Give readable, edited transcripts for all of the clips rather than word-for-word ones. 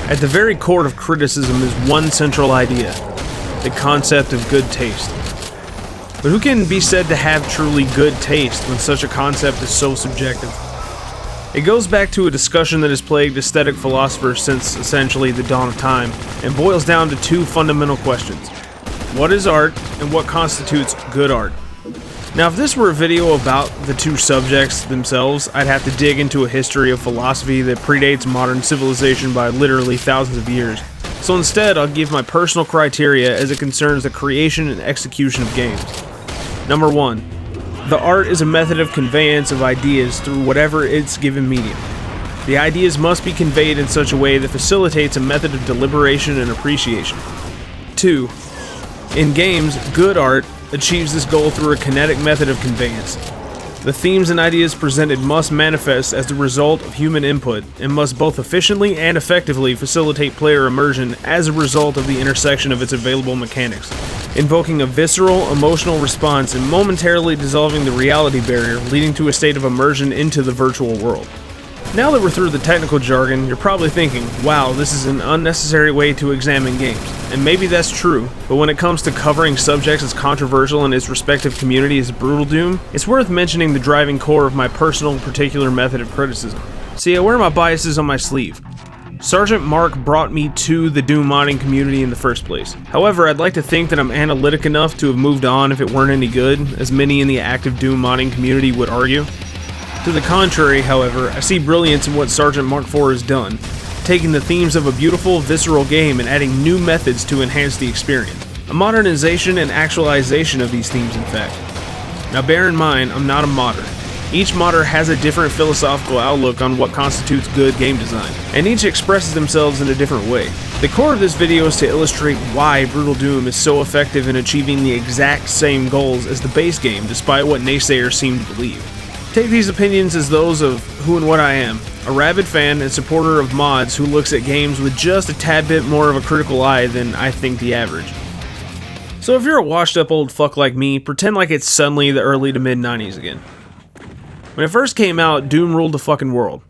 At the very core of criticism is one central idea: the concept of good taste. But who can be said to have truly good taste when such a concept is so subjective? It goes back to a discussion that has plagued aesthetic philosophers since essentially the dawn of time, and boils down to two fundamental questions: what is art, and what constitutes good art? Now, if this were a video about the two subjects themselves, I'd have to dig into a history of philosophy that predates modern civilization by literally thousands of years. So instead, I'll give my personal criteria as it concerns the creation and execution of games. Number 1. The art is a method of conveyance of ideas through whatever its given medium. The ideas must be conveyed in such a way that facilitates a method of deliberation and appreciation. 2. In games, good art achieves this goal through a kinetic method of conveyance. The themes and ideas presented must manifest as the result of human input, and must both efficiently and effectively facilitate player immersion as a result of the intersection of its available mechanics, invoking a visceral, emotional response and momentarily dissolving the reality barrier, leading to a state of immersion into the virtual world. Now that we're through the technical jargon, you're probably thinking, wow, this is an unnecessary way to examine games. And maybe that's true, but when it comes to covering subjects as controversial in its respective community as Brutal Doom, it's worth mentioning the driving core of my personal particular method of criticism. See, I wear my biases on my sleeve. Sergeant Mark brought me to the Doom modding community in the first place. However, I'd like to think that I'm analytic enough to have moved on if it weren't any good, as many in the active Doom modding community would argue. To the contrary, however, I see brilliance in what Sergeant Mark IV has done, taking the themes of a beautiful, visceral game and adding new methods to enhance the experience. A modernization and actualization of these themes, in fact. Now bear in mind, I'm not a modder. Each modder has a different philosophical outlook on what constitutes good game design, and each expresses themselves in a different way. The core of this video is to illustrate why Brutal Doom is so effective in achieving the exact same goals as the base game, despite what naysayers seem to believe. Take these opinions as those of who and what I am, a rabid fan and supporter of mods who looks at games with just a tad bit more of a critical eye than I think the average. So if you're a washed up old fuck like me, pretend like it's suddenly the early to mid 90s again. When it first came out, Doom ruled the fucking world.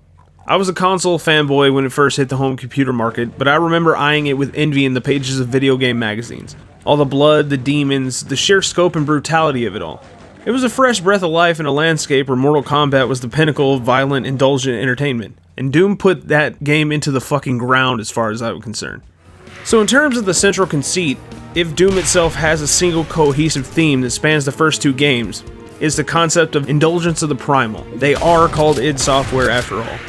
I was a console fanboy when it first hit the home computer market, but I remember eyeing it with envy in the pages of video game magazines. All the blood, the demons, the sheer scope and brutality of it all. It was a fresh breath of life in a landscape where Mortal Kombat was the pinnacle of violent, indulgent entertainment, and Doom put that game into the fucking ground as far as I was concerned. So in terms of the central conceit, if Doom itself has a single cohesive theme that spans the first two games, it's the concept of indulgence of the primal. They are called id Software after all.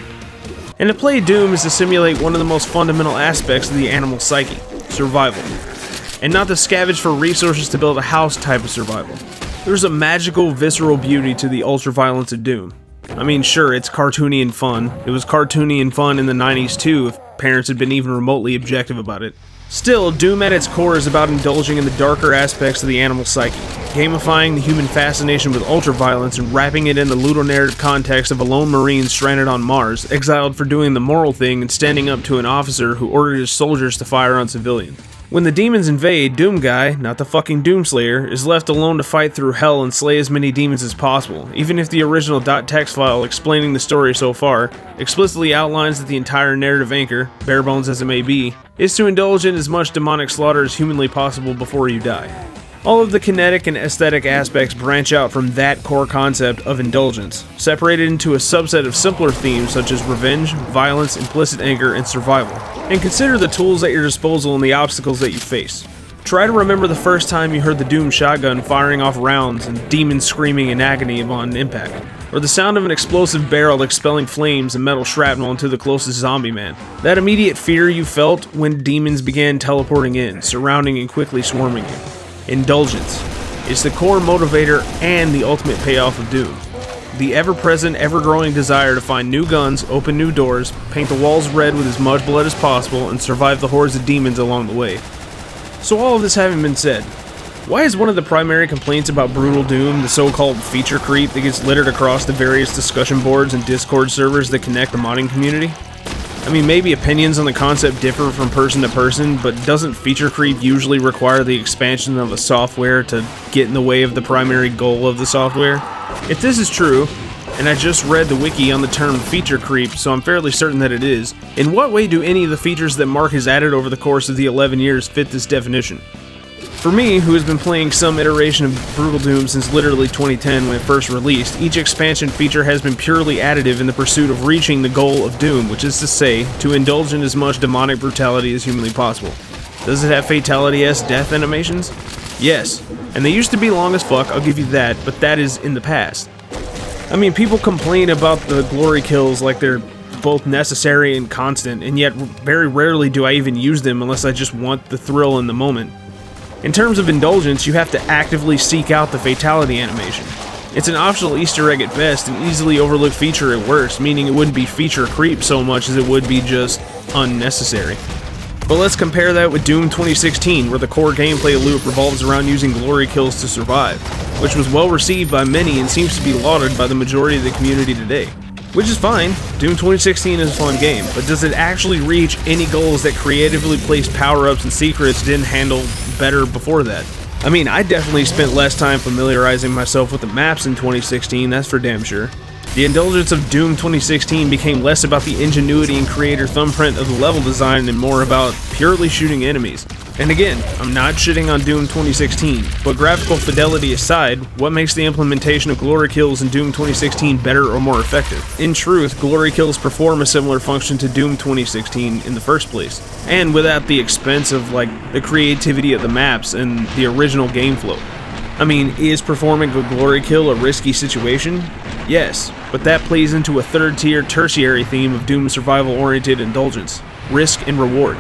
And to play Doom is to simulate one of the most fundamental aspects of the animal psyche, survival. And not the scavenge for resources to build a house type of survival. There's a magical, visceral beauty to the ultra-violence of Doom. I mean, sure, it's cartoony and fun. It was cartoony and fun in the 90s too, if parents had been even remotely objective about it. Still, Doom at its core is about indulging in the darker aspects of the animal psyche, gamifying the human fascination with ultra-violence and wrapping it in the ludonarrative context of a lone marine stranded on Mars, exiled for doing the moral thing and standing up to an officer who ordered his soldiers to fire on civilians. When the demons invade, Doom Guy, not the fucking Doomslayer, is left alone to fight through hell and slay as many demons as possible, even if the original .text file explaining the story so far explicitly outlines that the entire narrative anchor, bare bones as it may be, is to indulge in as much demonic slaughter as humanly possible before you die. All of the kinetic and aesthetic aspects branch out from that core concept of indulgence, separated into a subset of simpler themes such as revenge, violence, implicit anger, and survival. And consider the tools at your disposal and the obstacles that you face. Try to remember the first time you heard the Doom shotgun firing off rounds and demons screaming in agony upon impact, or the sound of an explosive barrel expelling flames and metal shrapnel into the closest zombie man. That immediate fear you felt when demons began teleporting in, surrounding and quickly swarming you. Indulgence. It's the core motivator and the ultimate payoff of Doom. The ever-present, ever-growing desire to find new guns, open new doors, paint the walls red with as much blood as possible, and survive the hordes of demons along the way. So all of this having been said, why is one of the primary complaints about Brutal Doom the so-called feature creep that gets littered across the various discussion boards and Discord servers that connect the modding community? I mean, maybe opinions on the concept differ from person to person, but doesn't feature creep usually require the expansion of a software to get in the way of the primary goal of the software? If this is true, and I just read the wiki on the term feature creep, so I'm fairly certain that it is. In what way do any of the features that Mark has added over the course of the 11 years fit this definition? For me, who has been playing some iteration of Brutal Doom since literally 2010 when it first released, each expansion feature has been purely additive in the pursuit of reaching the goal of Doom, which is to say, to indulge in as much demonic brutality as humanly possible. Does it have fatality-esque death animations? Yes, and they used to be long as fuck, I'll give you that, but that is in the past. I mean, people complain about the glory kills like they're both necessary and constant, and yet very rarely do I even use them unless I just want the thrill in the moment. In terms of indulgence, you have to actively seek out the fatality animation. It's an optional Easter egg at best, an easily overlooked feature at worst, meaning it wouldn't be feature creep so much as it would be just unnecessary. But let's compare that with Doom 2016, where the core gameplay loop revolves around using glory kills to survive, which was well received by many and seems to be lauded by the majority of the community today. Which is fine, Doom 2016 is a fun game, but does it actually reach any goals that creatively placed power-ups and secrets didn't handle better before that? I mean, I definitely spent less time familiarizing myself with the maps in 2016, that's for damn sure. The indulgence of Doom 2016 became less about the ingenuity and creator thumbprint of the level design and more about purely shooting enemies. And again, I'm not shitting on Doom 2016, but graphical fidelity aside, what makes the implementation of glory kills in Doom 2016 better or more effective? In truth, glory kills perform a similar function to Doom 2016 in the first place, and without the expense of the creativity of the maps and the original game flow. I mean, is performing a glory kill a risky situation? Yes, but that plays into a third-tier tertiary theme of Doom's survival-oriented indulgence, risk and reward.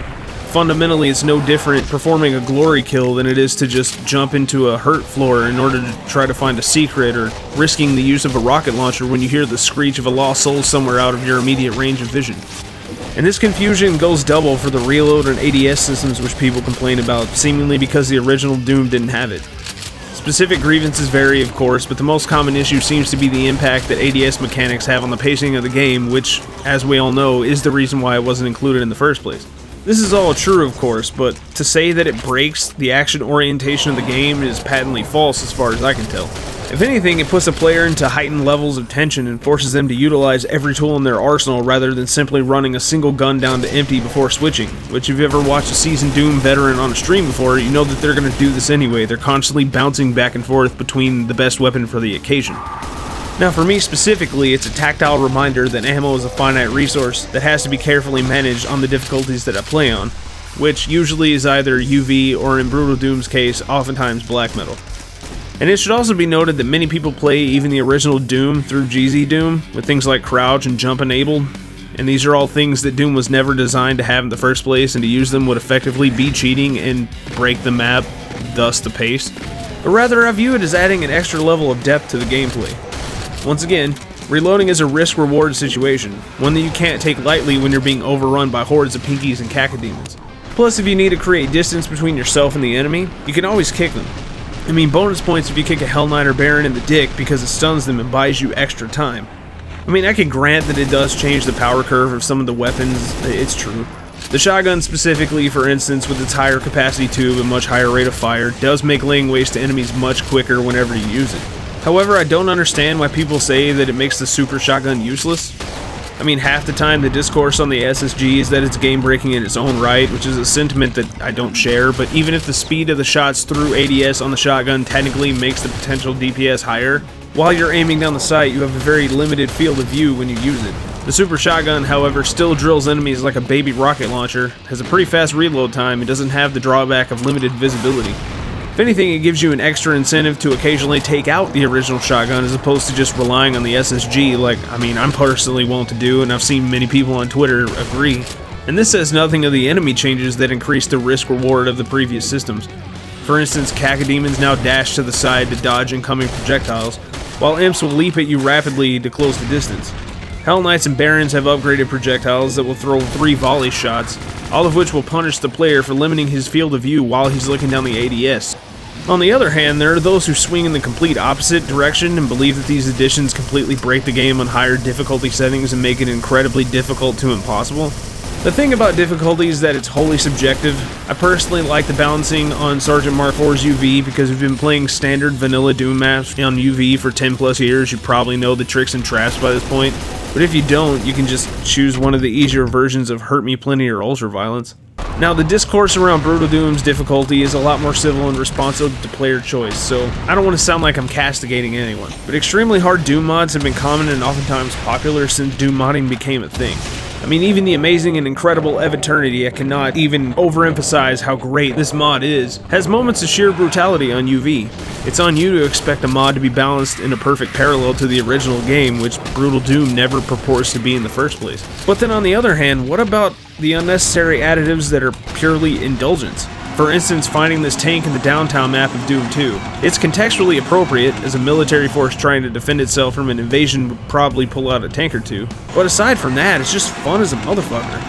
Fundamentally, it's no different performing a glory kill than it is to just jump into a hurt floor in order to try to find a secret, or risking the use of a rocket launcher when you hear the screech of a lost soul somewhere out of your immediate range of vision. And this confusion goes double for the reload and ADS systems which people complain about, seemingly because the original Doom didn't have it. Specific grievances vary, of course, but the most common issue seems to be the impact that ADS mechanics have on the pacing of the game, which, as we all know, is the reason why it wasn't included in the first place. This is all true, of course, but to say that it breaks the action orientation of the game is patently false as far as I can tell. If anything, it puts a player into heightened levels of tension and forces them to utilize every tool in their arsenal rather than simply running a single gun down to empty before switching, which if you've ever watched a seasoned Doom veteran on a stream before, you know that they're going to do this anyway. They're constantly bouncing back and forth between the best weapon for the occasion. Now for me specifically, it's a tactile reminder that ammo is a finite resource that has to be carefully managed on the difficulties that I play on, which usually is either UV or, in Brutal Doom's case, oftentimes black metal. And it should also be noted that many people play even the original Doom through GZ Doom, with things like crouch and jump enabled, and these are all things that Doom was never designed to have in the first place, and to use them would effectively be cheating and break the map, thus the pace. But rather, I view it as adding an extra level of depth to the gameplay. Once again, reloading is a risk-reward situation, one that you can't take lightly when you're being overrun by hordes of pinkies and cacodemons. Plus, if you need to create distance between yourself and the enemy, you can always kick them. I mean, bonus points if you kick a Hell Knight or Baron in the dick because it stuns them and buys you extra time. I mean, I can grant that it does change the power curve of some of the weapons, it's true. The shotgun specifically, for instance, with its higher capacity tube and much higher rate of fire, does make laying waste to enemies much quicker whenever you use it. However, I don't understand why people say that it makes the super shotgun useless. I mean, half the time the discourse on the SSG is that it's game-breaking in its own right, which is a sentiment that I don't share, but even if the speed of the shots through ADS on the shotgun technically makes the potential DPS higher, while you're aiming down the sight, you have a very limited field of view when you use it. The super shotgun, however, still drills enemies like a baby rocket launcher, has a pretty fast reload time, and doesn't have the drawback of limited visibility. If anything, it gives you an extra incentive to occasionally take out the original shotgun as opposed to just relying on the SSG like, I'm personally willing to do, and I've seen many people on Twitter agree. And this says nothing of the enemy changes that increase the risk-reward of the previous systems. For instance, cacodemons now dash to the side to dodge incoming projectiles, while imps will leap at you rapidly to close the distance. Hell Knights and Barons have upgraded projectiles that will throw 3 volley shots, all of which will punish the player for limiting his field of view while he's looking down the ADS. On the other hand, there are those who swing in the complete opposite direction and believe that these additions completely break the game on higher difficulty settings and make it incredibly difficult to impossible. The thing about difficulty is that it's wholly subjective. I personally like the balancing on Sergeant Mark IV's UV because we've been playing standard vanilla Doom maps on UV for 10 plus years. You probably know the tricks and traps by this point. But if you don't, you can just choose one of the easier versions of Hurt Me Plenty or Ultraviolence. Now, the discourse around Brutal Doom's difficulty is a lot more civil and responsive to player choice, so I don't want to sound like I'm castigating anyone. But extremely hard Doom mods have been common and oftentimes popular since Doom modding became a thing. I mean, even the amazing and incredible Eve Eternity, I cannot even overemphasize how great this mod is, has moments of sheer brutality on UV. It's on you to expect a mod to be balanced in a perfect parallel to the original game, which Brutal Doom never purports to be in the first place. But then on the other hand, what about the unnecessary additives that are purely indulgence? For instance, finding this tank in the downtown map of Doom 2. It's contextually appropriate, as a military force trying to defend itself from an invasion would probably pull out a tank or two. But aside from that, it's just fun as a motherfucker.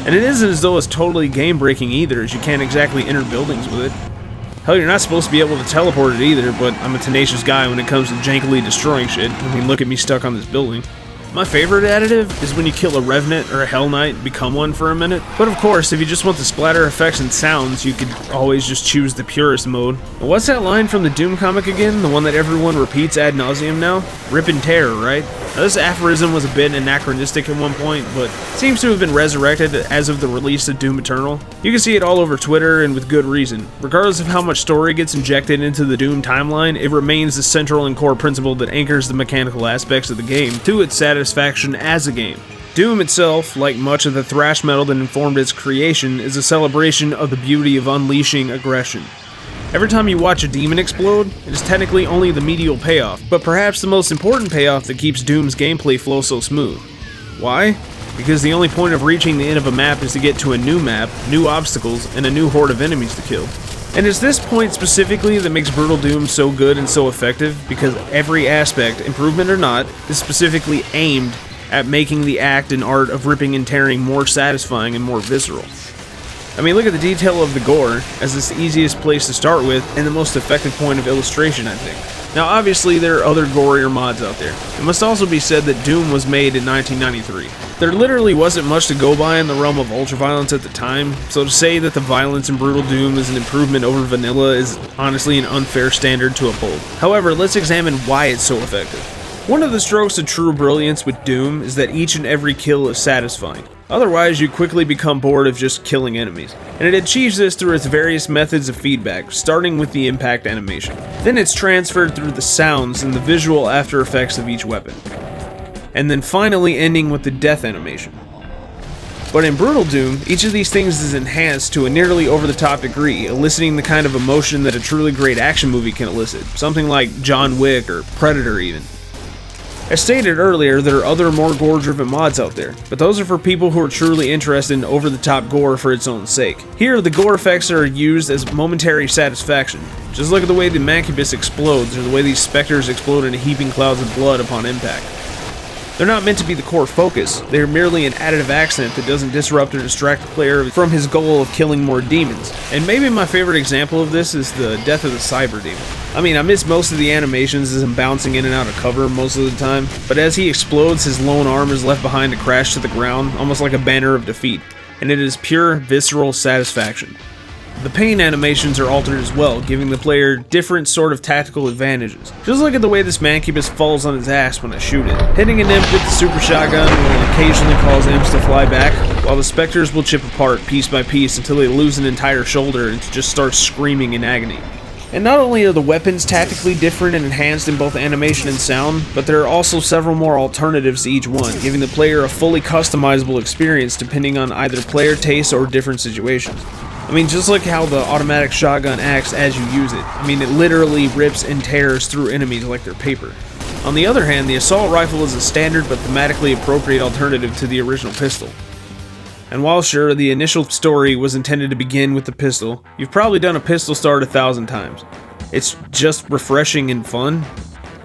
And it isn't as though it's totally game-breaking either, as you can't exactly enter buildings with it. Hell, you're not supposed to be able to teleport it either, but I'm a tenacious guy when it comes to jankily destroying shit. I mean, look at me stuck on this building. My favorite additive is when you kill a Revenant or a Hell Knight and become one for a minute. But of course, if you just want the splatter effects and sounds, you could always just choose the purest mode. And what's that line from the Doom comic again? The one that everyone repeats ad nauseum now? Rip and tear, right? Now, this aphorism was a bit anachronistic at one point, but seems to have been resurrected as of the release of Doom Eternal. You can see it all over Twitter, and with good reason. Regardless of how much story gets injected into the Doom timeline, it remains the central and core principle that anchors the mechanical aspects of the game to its satisfaction as a game. Doom itself, like much of the thrash metal that informed its creation, is a celebration of the beauty of unleashing aggression. Every time you watch a demon explode, it is technically only the medial payoff, but perhaps the most important payoff that keeps Doom's gameplay flow so smooth. Why? Because the only point of reaching the end of a map is to get to a new map, new obstacles, and a new horde of enemies to kill. And it's this point specifically that makes Brutal Doom so good and so effective, because every aspect, improvement or not, is specifically aimed at making the act and art of ripping and tearing more satisfying and more visceral. I mean, look at the detail of the gore, as it's the easiest place to start with, and the most effective point of illustration, I think. Now, obviously, there are other gorier mods out there. It must also be said that Doom was made in 1993. There literally wasn't much to go by in the realm of ultraviolence at the time, so to say that the violence in Brutal Doom is an improvement over vanilla is honestly an unfair standard to uphold. However, let's examine why it's so effective. One of the strokes of true brilliance with Doom is that each and every kill is satisfying. Otherwise, you quickly become bored of just killing enemies. And it achieves this through its various methods of feedback, starting with the impact animation. Then it's transferred through the sounds and the visual after effects of each weapon. And then finally ending with the death animation. But in Brutal Doom, each of these things is enhanced to a nearly over-the-top degree, eliciting the kind of emotion that a truly great action movie can elicit, something like John Wick or Predator even. As stated earlier, there are other more gore-driven mods out there, but those are for people who are truly interested in over-the-top gore for its own sake. Here, the gore effects are used as momentary satisfaction. Just look at the way the Mancubus explodes, or the way these specters explode into heaping clouds of blood upon impact. They're not meant to be the core focus, they are merely an additive accent that doesn't disrupt or distract the player from his goal of killing more demons. And maybe my favorite example of this is the death of the Cyber Demon. I mean, I miss most of the animations as him bouncing in and out of cover most of the time, but as he explodes, his lone arm is left behind to crash to the ground, almost like a banner of defeat, and it is pure, visceral satisfaction. The pain animations are altered as well, giving the player different sort of tactical advantages. Just look at the way this Mancubus falls on his ass when I shoot it. Hitting an imp with the super shotgun will occasionally cause imps to fly back, while the specters will chip apart piece by piece until they lose an entire shoulder and just start screaming in agony. And not only are the weapons tactically different and enhanced in both animation and sound, but there are also several more alternatives to each one, giving the player a fully customizable experience depending on either player taste or different situations. I mean, just look how the automatic shotgun acts as you use it. I mean, it literally rips and tears through enemies like they're paper. On the other hand, the assault rifle is a standard but thematically appropriate alternative to the original pistol. And while sure, the initial story was intended to begin with the pistol, you've probably done a pistol start 1,000 times. It's just refreshing and fun,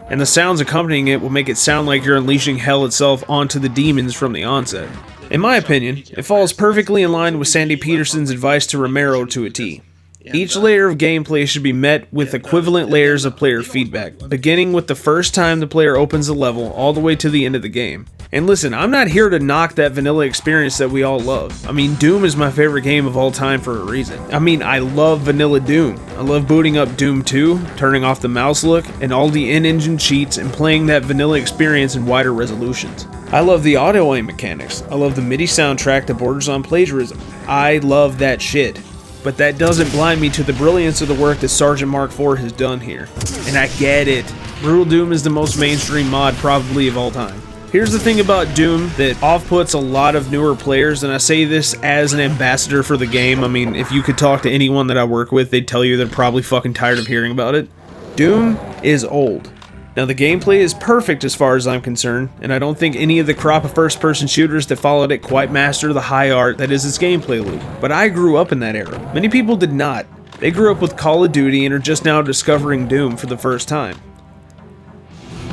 and the sounds accompanying it will make it sound like you're unleashing hell itself onto the demons from the onset. In my opinion, it falls perfectly in line with Sandy Peterson's advice to Romero to a T. Each layer of gameplay should be met with equivalent layers of player feedback, beginning with the first time the player opens the level all the way to the end of the game. And listen, I'm not here to knock that vanilla experience that we all love. I mean, Doom is my favorite game of all time for a reason. I mean, I love vanilla Doom. I love booting up Doom 2, turning off the mouse look, and all the in-engine cheats, and playing that vanilla experience in wider resolutions. I love the auto-aim mechanics. I love the MIDI soundtrack that borders on plagiarism. I love that shit. But that doesn't blind me to the brilliance of the work that SGT Mark IV has done here. And I get it. Brutal Doom is the most mainstream mod probably of all time. Here's the thing about Doom that off-puts a lot of newer players, and I say this as an ambassador for the game. I mean, if you could talk to anyone that I work with, they'd tell you they're probably fucking tired of hearing about it. Doom is old. Now, the gameplay is perfect as far as I'm concerned, and I don't think any of the crop of first-person shooters that followed it quite master the high art that is its gameplay loop. But I grew up in that era. Many people did not. They grew up with Call of Duty and are just now discovering Doom for the first time.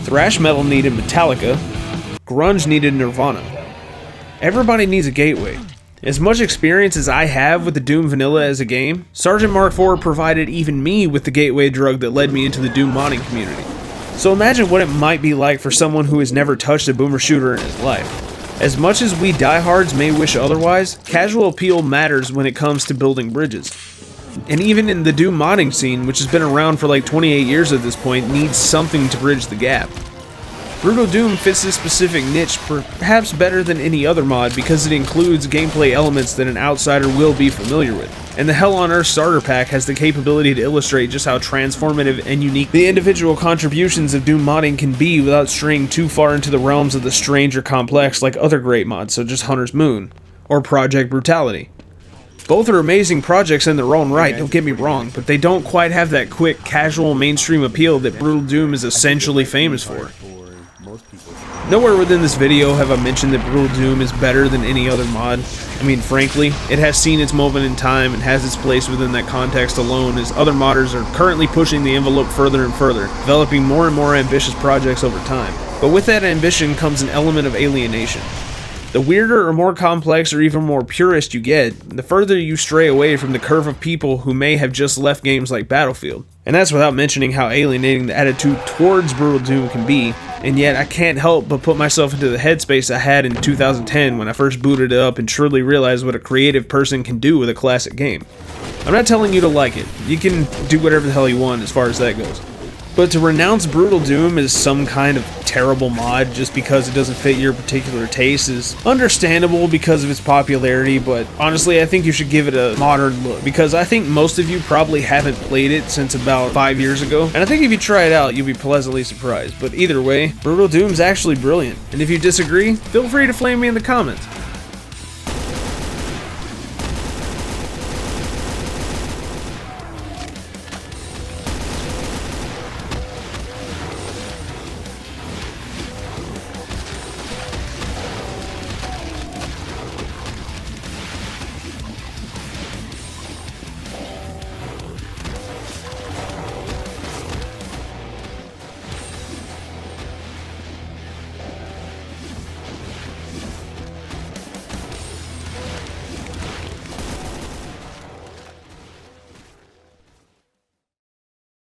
Thrash metal needed Metallica. Grunge needed Nirvana. Everybody needs a gateway. As much experience as I have with the Doom vanilla as a game, SGT Mark IV provided even me with the gateway drug that led me into the Doom modding community. So imagine what it might be like for someone who has never touched a boomer shooter in his life. As much as we diehards may wish otherwise, casual appeal matters when it comes to building bridges. And even in the Doom modding scene, which has been around for like 28 years at this point, needs something to bridge the gap. Brutal Doom fits this specific niche perhaps better than any other mod because it includes gameplay elements that an outsider will be familiar with. And the Hell on Earth starter pack has the capability to illustrate just how transformative and unique the individual contributions of Doom modding can be without straying too far into the realms of the strange or complex like other great mods such as Hunter's Moon or Project Brutality. Both are amazing projects in their own right, don't get me wrong, but they don't quite have that quick, casual mainstream appeal that Brutal Doom is essentially famous for. Nowhere within this video have I mentioned that Brutal Doom is better than any other mod. I mean, frankly, it has seen its moment in time and has its place within that context alone as other modders are currently pushing the envelope further and further, developing more and more ambitious projects over time. But with that ambition comes an element of alienation. The weirder or more complex or even more purist you get, the further you stray away from the curve of people who may have just left games like Battlefield. And that's without mentioning how alienating the attitude towards Brutal Doom can be, and yet I can't help but put myself into the headspace I had in 2010 when I first booted it up and truly realized what a creative person can do with a classic game. I'm not telling you to like it, you can do whatever the hell you want as far as that goes. But to renounce Brutal Doom as some kind of terrible mod just because it doesn't fit your particular taste is understandable because of its popularity, but honestly I think you should give it a modern look because I think most of you probably haven't played it since about 5 years ago, and I think if you try it out you'll be pleasantly surprised. But either way, Brutal Doom's actually brilliant, and if you disagree, feel free to flame me in the comments.